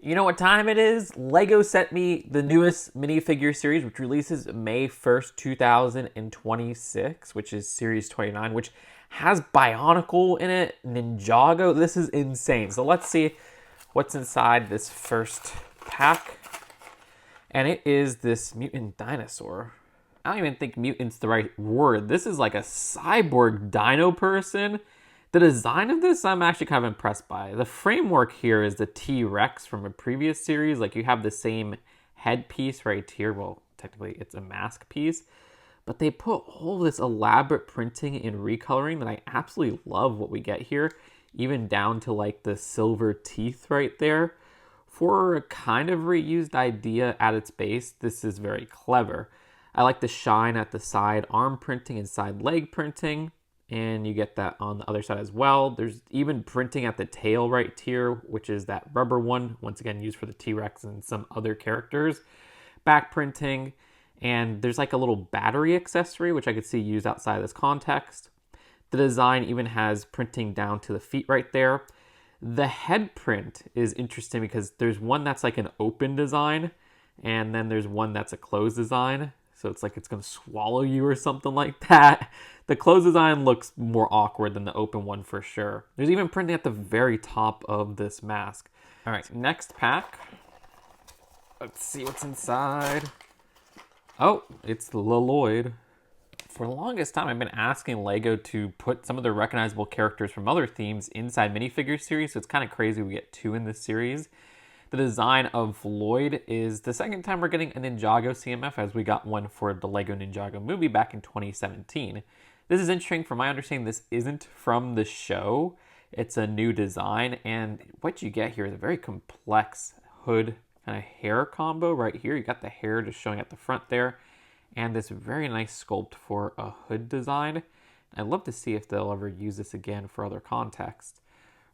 You know what time it is? LEGO sent me the newest minifigure series, which releases May 1st, 2026, which is Series 29, which has Bionicle in it, Ninjago. This is insane. So let's see what's inside this first pack. And it is this mutant dinosaur. I don't even think mutant's the right word. This is like a cyborg dino person. The design of this, I'm actually kind of impressed by. The framework here is the T-Rex from a previous series. Like, you have the same headpiece right here. Well, technically, it's a mask piece. But they put all this elaborate printing and recoloring that I absolutely love what we get here. Even down to, like, the silver teeth right there. For a kind of reused idea at its base, this is very clever. I like the shine at the side arm printing and side leg printing. And you get that on the other side as well. There's even printing at the tail right here, which is that rubber one, once again used for the T-Rex and some other characters. Back printing, and there's like a little battery accessory, which I could see used outside of this context. The design even has printing down to the feet right there. The head print is interesting because there's one that's like an open design, and then there's one that's a closed design. So it's like it's going to swallow you or something like that. The closed design looks more awkward than the open one for sure. There's even printing at the very top of this mask. All right, next pack. Let's see what's inside. Oh, it's Lloyd. For the longest time, I've been asking LEGO to put some of their recognizable characters from other themes inside minifigure series, so it's kind of crazy we get two in this series. The design of Lloyd is the second time we're getting a Ninjago CMF, as we got one for the LEGO Ninjago movie back in 2017. This is interesting. From my understanding, this isn't from the show. It's a new design, and what you get here is a very complex hood kind of hair combo right here. You got the hair just showing at the front there, and this very nice sculpt for a hood design. I'd love to see if they'll ever use this again for other context.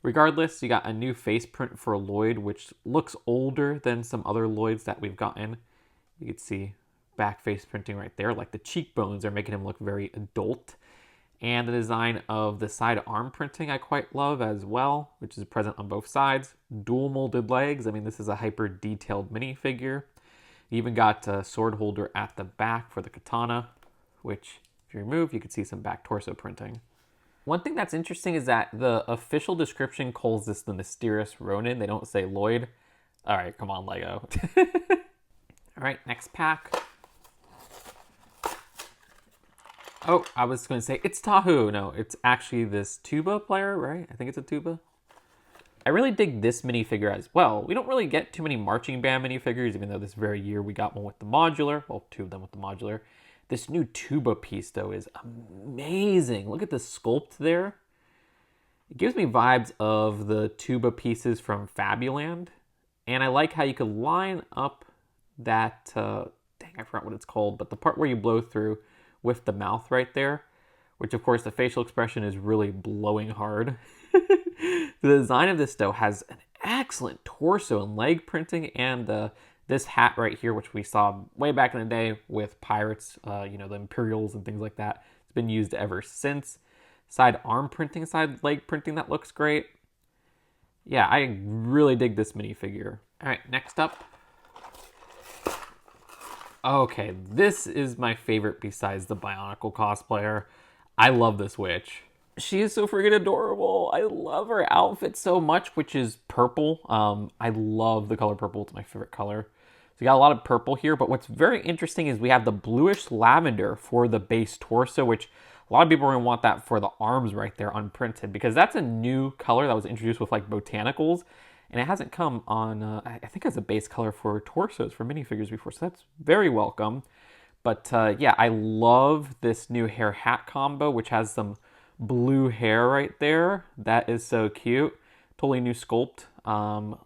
Regardless, you got a new face print for Lloyd, which looks older than some other Lloyds that we've gotten. You can see back face printing right there, like the cheekbones are making him look very adult. And the design of the side arm printing I quite love as well, which is present on both sides. Dual molded legs. I mean, this is a hyper detailed minifigure. You even got a sword holder at the back for the katana, which if you remove, you can see some back torso printing. One thing that's interesting is that the official description calls this the mysterious Ronin. They don't say Lloyd. All right, come on, LEGO. All right, next pack. Oh, I was going to say it's Tahu. No, it's actually this Tuba player, right? I think it's a Tuba. I really dig this minifigure as well. We don't really get too many marching band minifigures, even though this very year we got one with the modular. Well, two of them with the modular. This new Tuba piece, though, is amazing. Look at the sculpt there. It gives me vibes of the Tuba pieces from Fabuland. And I like how you could line up that, dang, I forgot what it's called, but the part where you blow through with the mouth right there, which, of course, the facial expression is really blowing hard. The design of this, though, has an excellent torso and leg printing, and this hat right here, which we saw way back in the day with pirates, you know, the Imperials and things like that. It's been used ever since. Side arm printing, side leg printing, that looks great. Yeah, I really dig this minifigure. All right, next up. Okay, this is my favorite besides the Bionicle cosplayer. I love this witch. She is so freaking adorable. I love her outfit so much, which is purple. I love the color purple. It's my favorite color. So you got a lot of purple here, but what's very interesting is we have the bluish lavender for the base torso, which a lot of people are going to want that for the arms right there unprinted, because that's a new color that was introduced with like botanicals, and it hasn't come on, I think, as a base color for torsos for minifigures before, so that's very welcome. But yeah, I love this new hair hat combo, which has some blue hair right there. That is so cute. Totally new sculpt.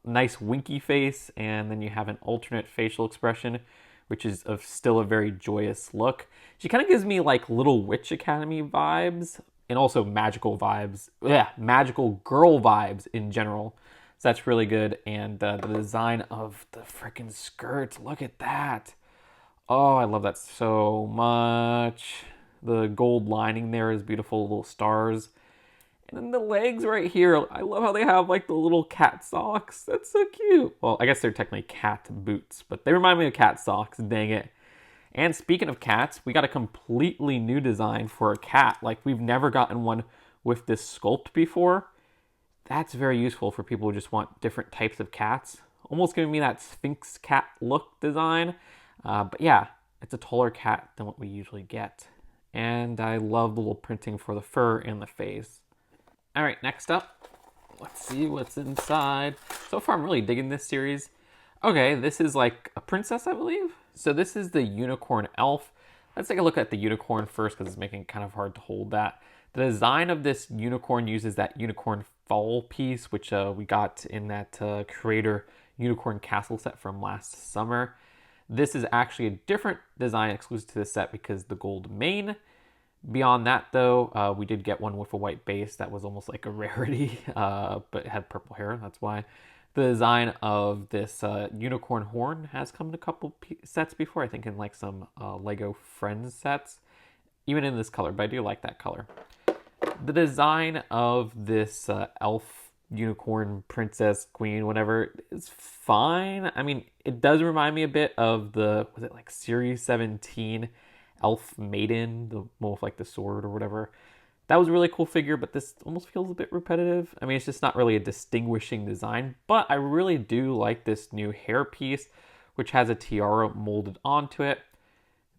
Nice winky face, and then you have an alternate facial expression, which is still a very joyous look. She kind of gives me like Little Witch Academy vibes, and also magical vibes. Yeah, magical girl vibes in general. So that's really good. And the design of the freaking skirt, look at that. Oh, I love that so much. The gold lining there is beautiful, little stars. And then the legs right here, I love how they have like the little cat socks. That's so cute. Well, I guess they're technically cat boots, but they remind me of cat socks, dang it. And speaking of cats, we got a completely new design for a cat. Like, we've never gotten one with this sculpt before. That's very useful for people who just want different types of cats. Almost giving me that Sphinx cat look design. But yeah, it's a taller cat than what we usually get. And I love the little printing for the fur and the face. All right, next up, let's see what's inside. So far, I'm really digging this series. Okay, this is like a princess, I believe. So this is the unicorn elf. Let's take a look at the unicorn first because it's making it kind of hard to hold that. The design of this unicorn uses that unicorn fall piece, which we got in that Creator Unicorn Castle set from last summer. This is actually a different design exclusive to this set because the gold mane. Beyond that, though, we did get one with a white base that was almost like a rarity, but it had purple hair. That's why. The design of this unicorn horn has come in a couple sets before. I think in like some LEGO Friends sets, even in this color, but I do like that color. The design of this elf, unicorn, princess, queen, whatever, is fine. I mean, it does remind me a bit of the, was it like Series 17 elf maiden, the one with like the sword or whatever. That was a really cool figure, but this almost feels a bit repetitive. I mean, it's just not really a distinguishing design, but I really do like this new hair piece, which has a tiara molded onto it.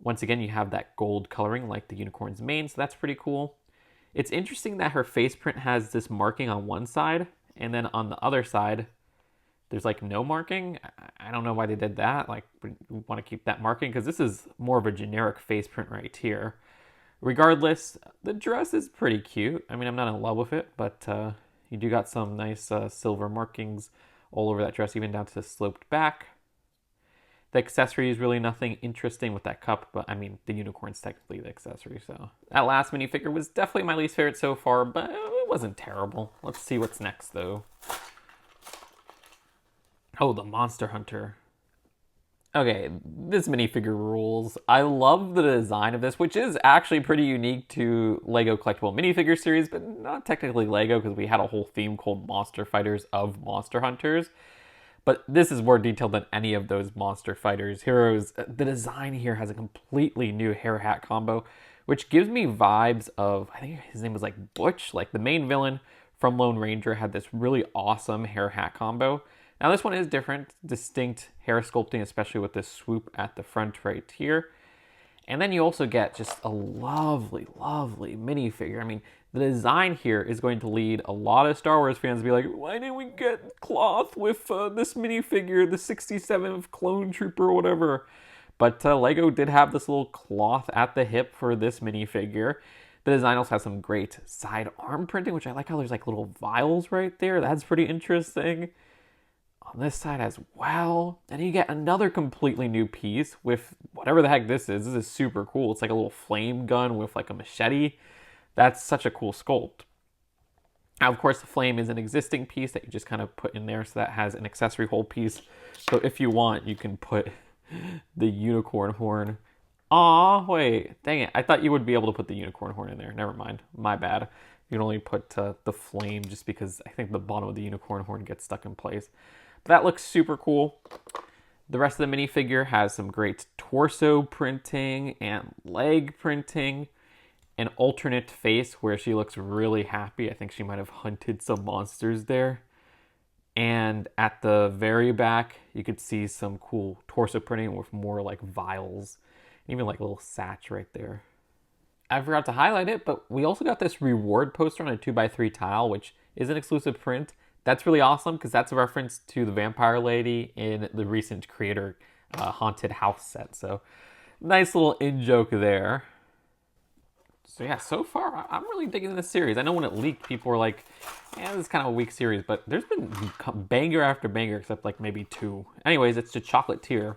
Once again, you have that gold coloring like the unicorn's mane, so that's pretty cool. It's interesting that her face print has this marking on one side, and then on the other side, there's like no marking. I don't know why they did that. Like, we want to keep that marking because this is more of a generic face print right here. Regardless, the dress is pretty cute. I mean, I'm not in love with it, but you do got some nice silver markings all over that dress, even down to the sloped back. The accessory is really nothing interesting with that cup, but I mean, the unicorn's technically the accessory, so. That last minifigure was definitely my least favorite so far, but it wasn't terrible. Let's see what's next, though. Oh, the Monster Hunter. Okay, this minifigure rules. I love the design of this, which is actually pretty unique to LEGO Collectible Minifigure Series, but not technically LEGO because we had a whole theme called Monster Fighters of Monster Hunters. But this is more detailed than any of those Monster Fighters heroes. The design here has a completely new hair hat combo, which gives me vibes of, I think his name was like Butch, like the main villain from Lone Ranger had this really awesome hair hat combo. Now this one is different, distinct hair sculpting, especially with this swoop at the front right here. And then you also get just a lovely, lovely minifigure. I mean, the design here is going to lead a lot of Star Wars fans to be like, why didn't we get cloth with this minifigure, the 67th Clone Trooper or whatever? But LEGO did have this little cloth at the hip for this minifigure. The design also has some great side arm printing, which I like how there's like little vials right there. That's pretty interesting. On this side as well. And you get another completely new piece with whatever the heck this is. This is super cool. It's like a little flame gun with like a machete. That's such a cool sculpt. Now, of course, the flame is an existing piece that you just kind of put in there, so that has an accessory hole piece. So if you want, you can put the unicorn horn. Aw, wait, dang it. I thought you would be able to put the unicorn horn in there. Never mind, my bad. You can only put the flame just because I think the bottom of the unicorn horn gets stuck in place. That looks super cool. The rest of the minifigure has some great torso printing and leg printing. An alternate face where she looks really happy. I think she might have hunted some monsters there. And at the very back, you could see some cool torso printing with more like vials. Even like a little satch right there. I forgot to highlight it, but we also got this reward poster on a 2x3 tile, which is an exclusive print. That's really awesome because that's a reference to the vampire lady in the recent Creator Haunted House set. So nice little in-joke there. So yeah, so far I'm really digging this series. I know when it leaked, people were like, yeah, this is kind of a weak series, but there's been banger after banger except like maybe two. Anyways, it's the Chocolatier.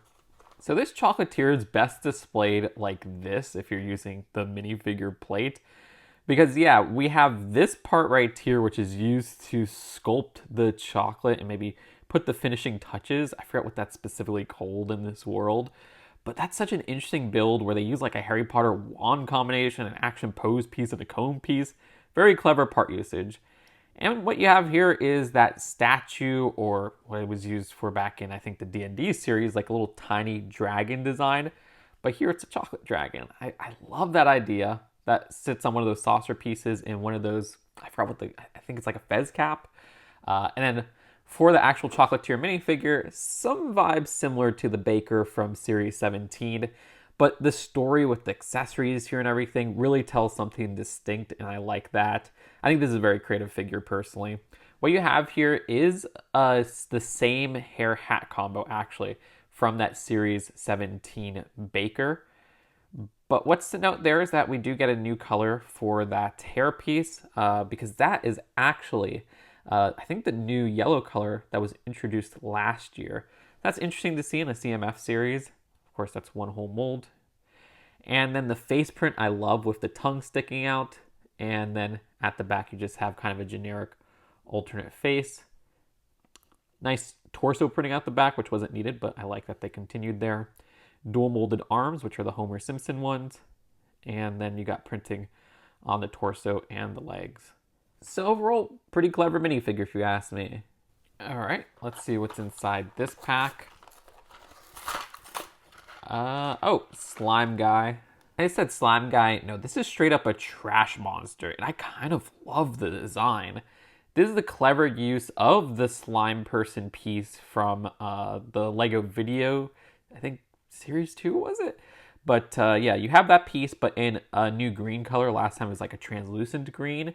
So this Chocolatier is best displayed like this if you're using the minifigure plate. Because yeah, we have this part right here, which is used to sculpt the chocolate and maybe put the finishing touches. I forgot what that's specifically called in this world. But that's such an interesting build where they use like a Harry Potter wand combination, an action pose piece, and a cone piece very clever part usage. And what you have here is that statue, or what it was used for back in, I think, the D&D series, like a little tiny dragon design. But here it's a chocolate dragon. I love that idea. That sits on one of those saucer pieces in one of those, I forgot what I think it's like a fez cap. And then for the actual Chocolatier minifigure, some vibes similar to the Baker from Series 17. But the story with the accessories here and everything really tells something distinct, and I like that. I think this is a very creative figure, personally. What you have here is the same hair hat combo, actually, from that Series 17 Baker. But what's to note there is that we do get a new color for that hair piece, because that is actually, I think, the new yellow color that was introduced last year. That's interesting to see in a CMF series. Of course, that's one whole mold. And then the face print I love, with the tongue sticking out. And then at the back, you just have kind of a generic alternate face. Nice torso printing out the back, which wasn't needed, but I like that they continued there. Dual molded arms, which are the Homer Simpson ones. And then you got printing on the torso and the legs. So overall, pretty clever minifigure if you ask me. All right, let's see what's inside this pack. Oh, slime guy. I said slime guy. No, this is straight up a trash monster, and I kind of love the design. This is the clever use of the slime person piece from the LEGO video, I think Series 2, was it? But yeah, you have that piece, but in a new green color. Last time it was like a translucent green.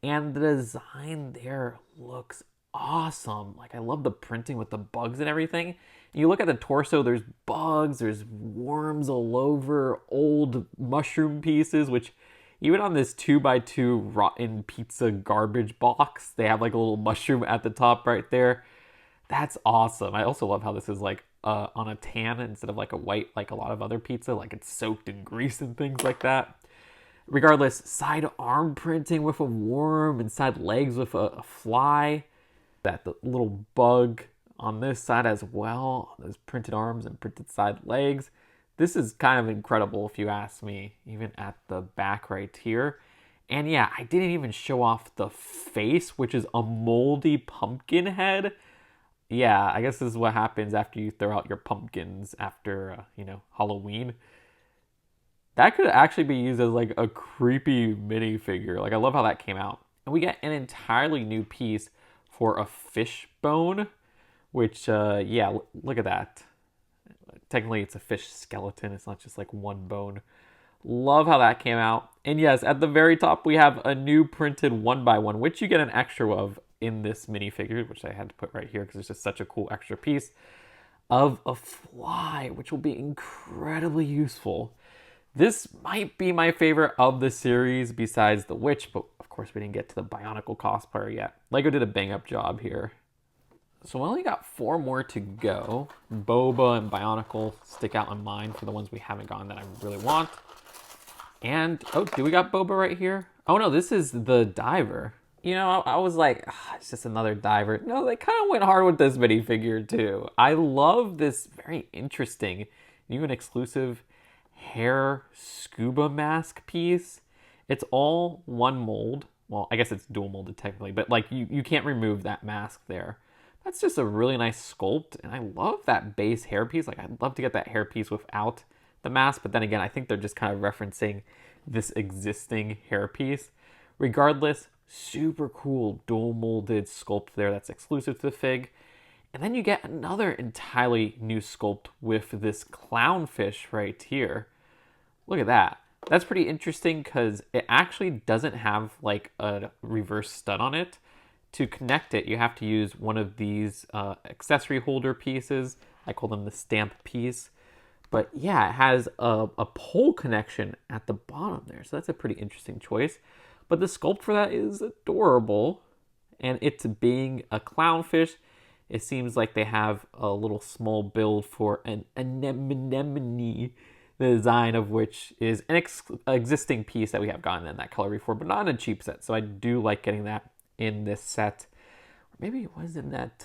And the design there looks awesome. Like, I love the printing with the bugs and everything. You look at the torso, there's bugs, there's worms all over, old mushroom pieces, which even on this 2x2 rotten pizza garbage box, they have like a little mushroom at the top right there. That's awesome. I also love how this is like on a tan instead of like a white, like a lot of other pizza, like it's soaked in grease and things like that. Regardless, side arm printing with a worm and side legs with a fly. That the little bug on this side as well. Those printed arms and printed side legs. This is kind of incredible if you ask me, even at the back right here. And yeah, I didn't even show off the face, which is a moldy pumpkin head. Yeah, I guess this is what happens after you throw out your pumpkins after, Halloween. That could actually be used as like a creepy minifigure. Like, I love how that came out. And we get an entirely new piece for a fish bone, which, yeah, look at that. Technically, it's a fish skeleton. It's not just like one bone. Love how that came out. And yes, at the very top, we have a new printed 1x1, which you get an extra of in this minifigure, which I had to put right here because it's just such a cool extra piece of a fly, which will be incredibly useful. This might be my favorite of the series besides the witch, but of course we didn't get to the Bionicle cosplayer yet. LEGO did a bang-up job here. So we only got 4 more to go. Boba and Bionicle stick out in mind for the ones we haven't gotten that I really want. And, oh, do we got Boba right here? Oh no, this is the diver. I was like, it's just another diver. No, they kind of went hard with this minifigure too. I love this very interesting, even exclusive hair scuba mask piece. It's all one mold. Well, I guess it's dual molded technically, but like you can't remove that mask there. That's just a really nice sculpt, and I love that base hair piece. Like, I'd love to get that hair piece without the mask, but then again, I think they're just kind of referencing this existing hair piece. Regardless, super cool dual molded sculpt there that's exclusive to the fig. And then you get another entirely new sculpt with this clownfish right here. Look at that. That's pretty interesting because it actually doesn't have like a reverse stud on it. To connect it, you have to use one of these accessory holder pieces. I call them the stamp piece. But yeah, it has a pole connection at the bottom there. So that's a pretty interesting choice. But the sculpt for that is adorable. And it's being a clownfish, it seems like they have a little small build for an anemone, the design of which is an existing piece that we have gotten in that color before, but not in a cheap set. So I do like getting that in this set. Maybe it was in that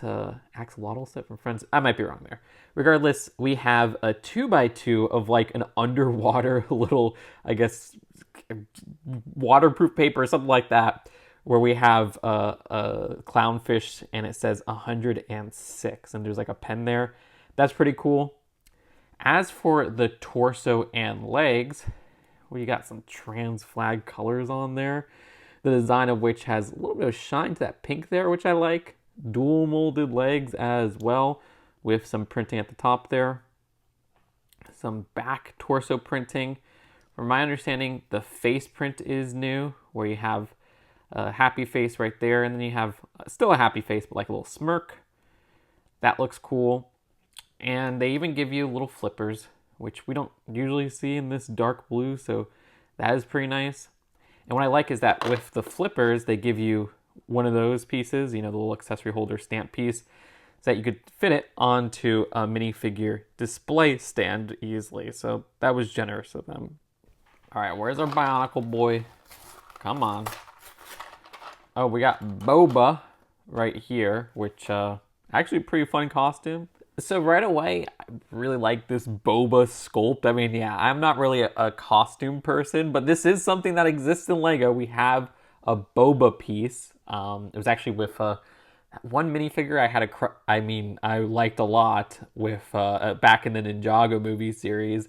axolotl set from Friends. I might be wrong there. Regardless, we have a 2x2 of like an underwater little, I guess, waterproof paper or something like that, where we have a clownfish and it says 106, and there's like a pen there. That's pretty cool. As for the torso and legs, we got some trans flag colors on there. The design of which has a little bit of shine to that pink there, which I like. Dual molded legs as well, with some printing at the top there. Some back torso printing. From my understanding, the face print is new, where you have a happy face right there, and then you have still a happy face, but like a little smirk. That looks cool. And they even give you little flippers, which we don't usually see in this dark blue, so that is pretty nice. And what I like is that with the flippers, they give you one of those pieces, you know, the little accessory holder stamp piece, so that you could fit it onto a minifigure display stand easily. So that was generous of them. All right, where's our Bionicle boy? Come on. Oh, we got Boba right here, which actually a pretty fun costume. So right away, I really like this Boba sculpt. I mean, yeah, I'm not really a costume person, but this is something that exists in LEGO. We have a Boba piece. It was actually with one minifigure I liked a lot with back in the Ninjago movie series.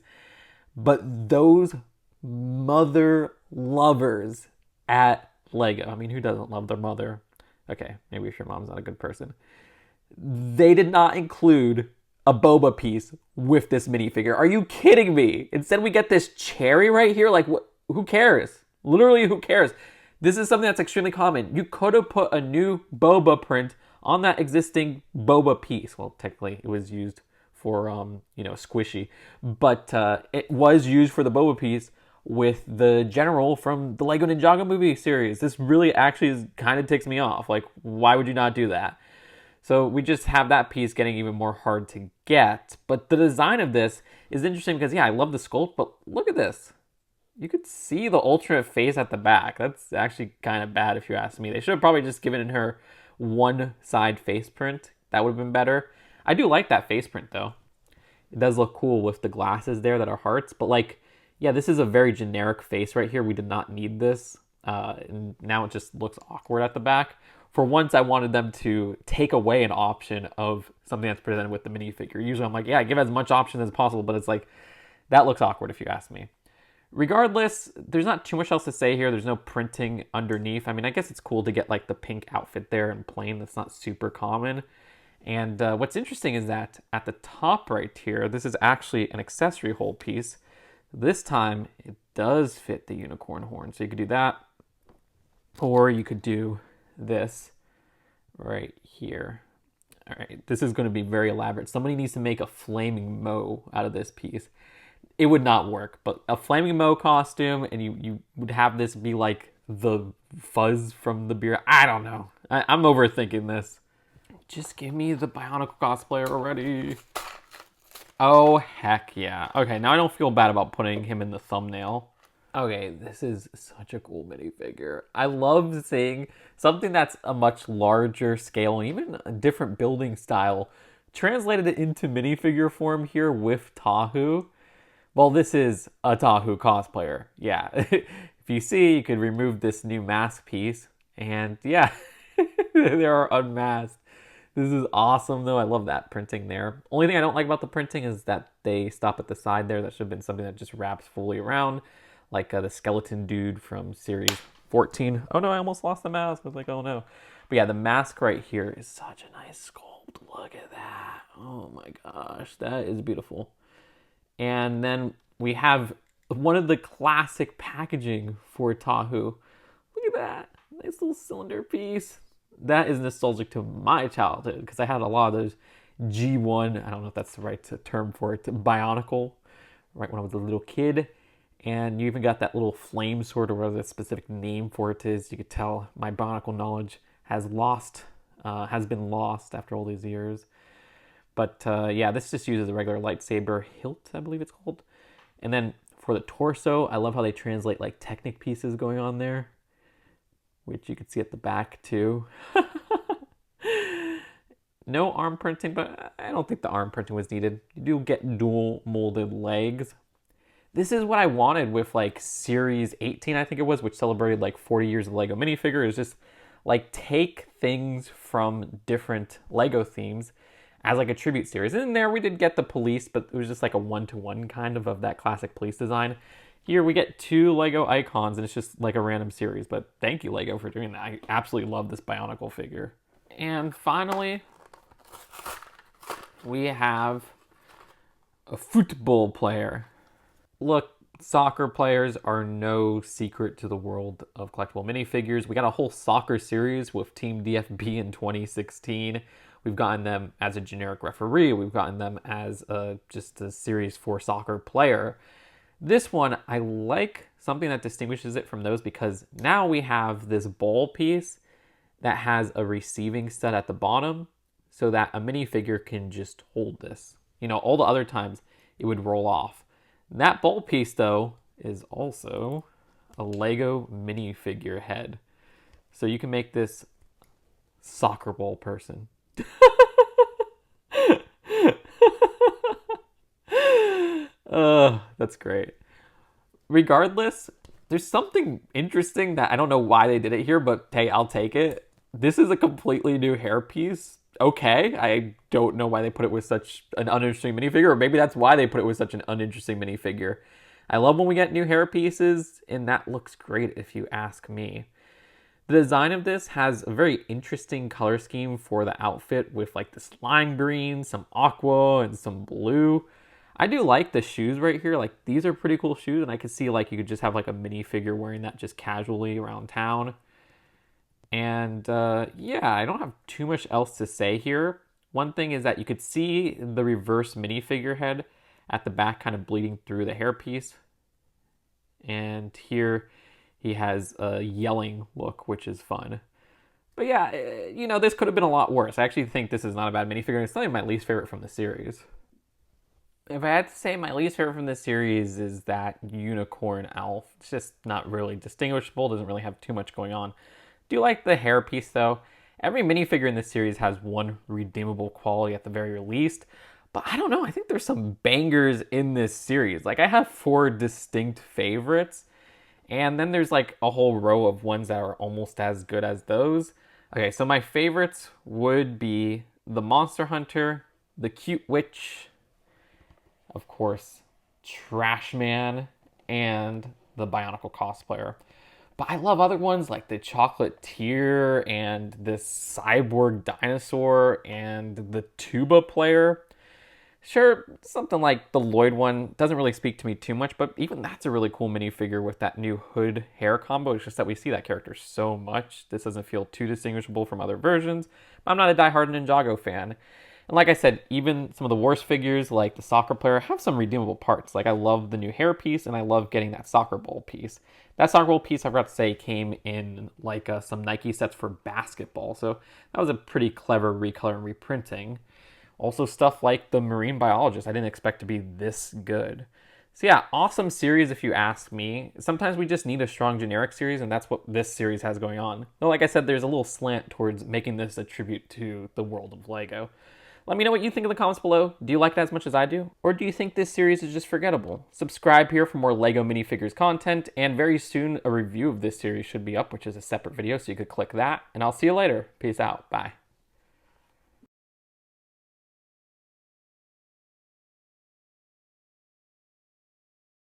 But those mother lovers at LEGO, I mean, who doesn't love their mother? Okay, maybe if your mom's not a good person. They did not include a Boba piece with this minifigure. Are you kidding me? Instead, we get this cherry right here. Like, what? Who cares? Literally, who cares? This is something that's extremely common. You could have put a new Boba print on that existing Boba piece. Well, technically, it was used for, squishy. But it was used for the Boba piece with the general from the LEGO Ninjago movie series. This really actually kind of ticks me off. Like, why would you not do that? So we just have that piece getting even more hard to get. But the design of this is interesting because, yeah, I love the sculpt, but look at this. You could see the alternate face at the back. That's actually kind of bad if you ask me. They should have probably just given her one side face print. That would have been better. I do like that face print, though. It does look cool with the glasses there that are hearts. But, like, yeah, this is a very generic face right here. We did not need this. And now it just looks awkward at the back. For once, I wanted them to take away an option of something that's presented with the minifigure. Usually I'm like, yeah, give as much option as possible, but it's like, that looks awkward if you ask me. Regardless, there's not too much else to say here. There's no printing underneath. I mean, I guess it's cool to get like the pink outfit there in plain. That's not super common. And what's interesting is that at the top right here, this is actually an accessory hole piece. This time, it does fit the unicorn horn. So you could do that, or you could do this right here. All right, this is going to be very elaborate. Somebody needs to make a flaming Mo out of this piece. It would not work, but a flaming Mo costume, and you would have this be like the fuzz from the beer. I don't know. I'm overthinking this. Just give me the Bionicle cosplayer already. Oh, heck yeah. Okay, now I don't feel bad about putting him in the thumbnail. Okay, this is such a cool minifigure. I love seeing something that's a much larger scale, and even a different building style, translated it into minifigure form here with Tahu. Well, this is a Tahu cosplayer. Yeah, if you see, you could remove this new mask piece, and yeah, they are unmasked. This is awesome, though. I love that printing there. Only thing I don't like about the printing is that they stop at the side there. That should have been something that just wraps fully around. Like the skeleton dude from series 14. Oh no, I almost lost the mask. I was like, oh no. But yeah, the mask right here is such a nice sculpt. Look at that. Oh my gosh, that is beautiful. And then we have one of the classic packaging for Tahu. Look at that. Nice little cylinder piece. That is nostalgic to my childhood because I had a lot of those G1, I don't know if that's the right term for it, Bionicle, right when I was a little kid. And you even got that little flame sword, or whatever the specific name for it is. You could tell my Bionicle knowledge has been lost after all these years. But yeah, this just uses a regular lightsaber hilt, I believe it's called. And then for the torso, I love how they translate like Technic pieces going on there, which you can see at the back too. No arm printing, but I don't think the arm printing was needed. You do get dual molded legs. This is what I wanted with like Series 18, I think it was, which celebrated like 40 years of LEGO minifigure. Is just like take things from different LEGO themes as like a tribute series. And in there we did get the police, but it was just like a one-to-one kind of that classic police design. Here we get 2 LEGO icons and it's just like a random series. But thank you, LEGO, for doing that. I absolutely love this Bionicle figure. And finally, we have a football player. Look, soccer players are no secret to the world of collectible minifigures. We got a whole soccer series with Team DFB in 2016. We've gotten them as a generic referee. We've gotten them as just a series for soccer player. This one, I like something that distinguishes it from those because now we have this ball piece that has a receiving stud at the bottom so that a minifigure can just hold this. You know, all the other times it would roll off. That ball piece, though, is also a LEGO minifigure head. So you can make this soccer ball person. That's great. Regardless, there's something interesting that I don't know why they did it here, but hey, I'll take it. This is a completely new hairpiece. Okay, I don't know why they put it with such an uninteresting minifigure, or maybe that's why they put it with such an uninteresting minifigure. I love when we get new hair pieces, and that looks great if you ask me. The design of this has a very interesting color scheme for the outfit with like this lime green, some aqua, and some blue. I do like the shoes right here. Like, these are pretty cool shoes, and I could see like you could just have like a minifigure wearing that just casually around town. And yeah, I don't have too much else to say here. One thing is that you could see the reverse minifigure head at the back kind of bleeding through the hairpiece. And here he has a yelling look, which is fun. But yeah, you know, this could have been a lot worse. I actually think this is not a bad minifigure. It's not even my least favorite from the series. If I had to say, my least favorite from this series is that unicorn elf. It's just not really distinguishable, doesn't really have too much going on. Do like the hair piece though. Every minifigure in this series has one redeemable quality at the very least, but I don't know, I think there's some bangers in this series. Like, I have 4 distinct favorites, and then there's like a whole row of ones that are almost as good as those. Okay, so my favorites would be the Monster Hunter, the Cute Witch, of course, Trash Man, and the Bionicle Cosplayer. But I love other ones like the Chocolatier and this Cyborg dinosaur and the Tuba player. Sure, something like the Lloyd one doesn't really speak to me too much, but even that's a really cool minifigure with that new hood hair combo. It's just that we see that character so much. This doesn't feel too distinguishable from other versions. I'm not a diehard Ninjago fan. And like I said, even some of the worst figures, like the soccer player, have some redeemable parts. Like, I love the new hair piece, and I love getting that soccer ball piece. That soccer ball piece, I forgot to say, came in like some Nike sets for basketball. So that was a pretty clever recolor and reprinting. Also stuff like the Marine Biologist, I didn't expect to be this good. So yeah, awesome series if you ask me. Sometimes we just need a strong generic series, and that's what this series has going on. Though, like I said, there's a little slant towards making this a tribute to the world of LEGO. Let me know what you think in the comments below. Do you like it as much as I do? Or do you think this series is just forgettable? Subscribe here for more LEGO minifigures content, and very soon a review of this series should be up, which is a separate video, so you could click that. And I'll see you later. Peace out. Bye.